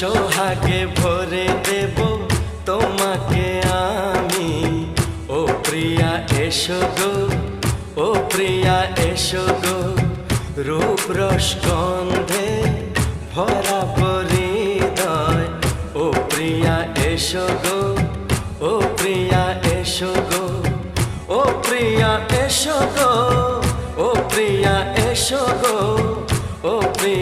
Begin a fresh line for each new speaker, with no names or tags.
সোহাগে ভরে দেব তোমাকে আমি। ও প্রিয়া এসো গো, ও প্রিয়া এসো গো, রূপ রস গন্ধে ভরা হৃদয়। ও প্রিয়া এসো গো, ও প্রিয়া এসো গো, ও প্রিয়া এসো গো, ও প্রিয়া এসো গো, ও প্রিয়া।